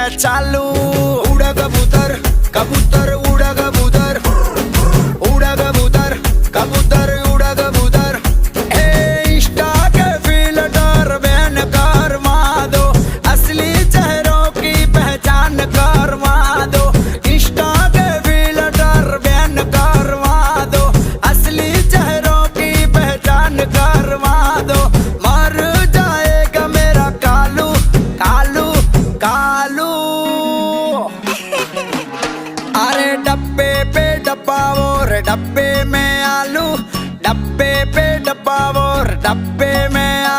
चालू। उड़ा कबूतर कबूतर उड़ा कबूतर, उड़ा कबूतर कबूतर उड़ा कबूतर। इंस्टा के फिल्टर बैन करवा दो, असली चेहरों की पहचान करवा दो। इंस्टा के फिल्टर बैन करवा दो, असली चेहरों की पहचान करवा दो। मर जाएगा मेरा कालू कालू कालू। अरे डब्बे पे डब्बा और डब्बे में आलू, डब्बे पे डब्बा और डब्बे में